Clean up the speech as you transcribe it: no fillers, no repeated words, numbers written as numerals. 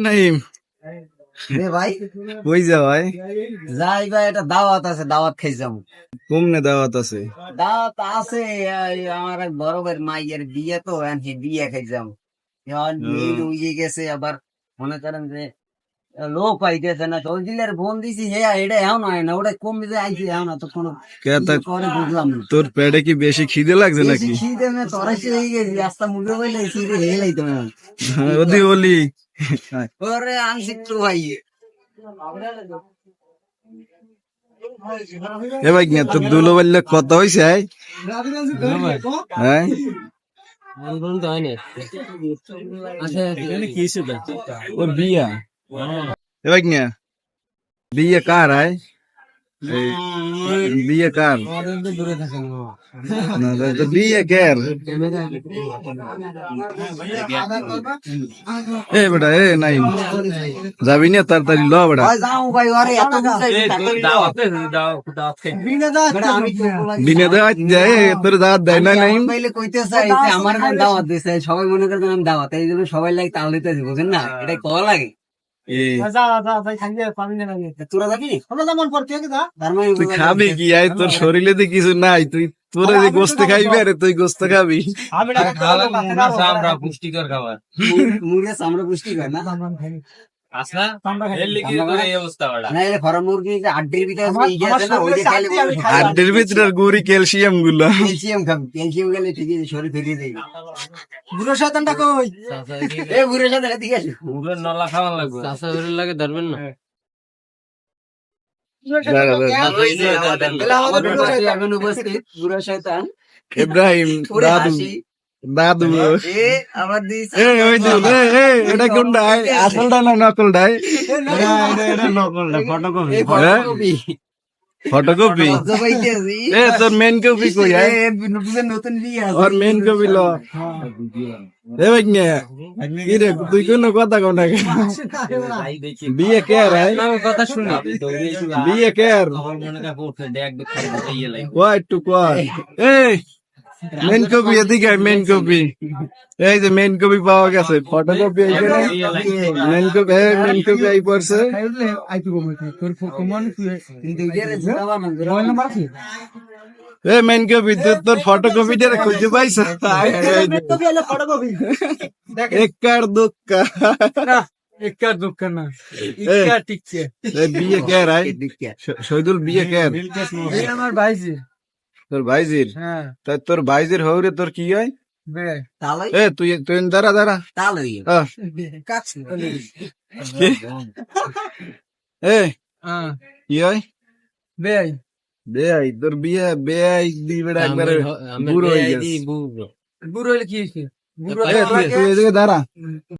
নাইম রে ভাই কই যা ভাই? যাই ভাই, এটা দাওয়াত আছে, দাওয়াত খাই যাবো। কমনে দাওয়াত আছে? দাওয়াত আছে, আমার এক বড় ভাইয়ের মাইয়ের বিয়ে, তো হে বিয়ে খাই যাবো। এখন মেয়ে উইয়ে গেছে, আবার মনে করেন যে লোক পাইতেছে না, তো ওই দিলের ফোন দিছি, হে এটা এখন হয় না, ওটা কমে যে আইছে এখন তো কোনো কে তা কিছু করে বুঝলাম না। তোর পেটে কি বেশি খিদে লাগছে বেশি নাকি? খিদে মে তরাইছে হয়ে গেছি, রাস্তা মুখে বইলে খিদে হে লাইতো না। ওদি বলি ওরে আংশিক তো ভাই। এ ভাই তোর দুলো বললে কত হয়েছে? হ্যাঁ ওর বিয়া। এ ভাই বিয়ে কার? আয় বিয়ে কার? না, তো বিয়ে কার? এ বেটা, এ নাই যাবি না তাড়াতাড়ি ল বেটা। যাও ভাই, আরে এত দিনে দাওয়াত দেয়, তোর দাওয়াত দেয় না? নাই পাইলে কইতে চাই যে আমার এখন দাওয়াত দিছে, সবাই মনে করেন আমি দাওয়াত, এই জন্য সবাই লাগে তাল দিতেছি, বুঝেন না, এটা কওয়া লাগে। তোরা যাবি? তার মানে তুই খাবি কি? আয় তোর শরীরে তো কিছু নাই, তুই তোরা যে গোস্ত খাইবি, আরে তুই গোস্ত খাবি? পুষ্টিকর খাবার মুরগি চামড়া পুষ্টি করে না। মুরগি হাড্ডির ভিতরে হাড্ডির ভিতরে গুড়ি ক্যালসিয়াম গুলো। ক্যালসিয়াম খাবি, ক্যালসিয়াম গেলে ঠিকই শরীর ফিরিয়ে দেয়। বুড়ো শয়তানটা কই? এ বুড়ো শয়তান এদিকে আসো। নলা খাওয়ান লাগবে চাষা লাগে ধরবেন না এখন উপস্থিত বুড়ো শয়তান ইব্রাহিম দাদু দাদু আমার দিস ওই এটা কোনটা? আসলটা না নকলটা? Photocopy photocopy? এ তোর মেন কপি কই? নতুন বিয়ে ওর মেন কপি ল। এ ভাই কি রে, তুই কোন কথা কও না? বিয়ে কে রে? কথা শুনি বিয়ে কে? একটু কয় এই মেন কপি এদিকে, মেন কপি এই যে মেন কপি পাওয়া গেছে, ফটোকপি এইখানে। মেন কপি, মেন কপি আই পড়ছে। এ মেন কপি তোর ফটোকপি দিয়ে খুঁজে পাইছ? একার দুক্কা একার দুঃখ না টিকছে বিয়ে কে রাই? শহীদুল বিয়ে কে? আমার ভাইজি। তোর ভাইজির? হ্যাঁ। তাই তোর ভাইজির হৌরে তোর কি হয়? এ তুই তুই দাঁড়া দাঁড়া এ কি হয়? বেআই বেআই তোর বিয়ে? বেআই দিবে একবারে বুড়ো হয়ে গেছে। বুড়ো হইলে কি হয়েছে? তুই এদিকে দাঁড়া।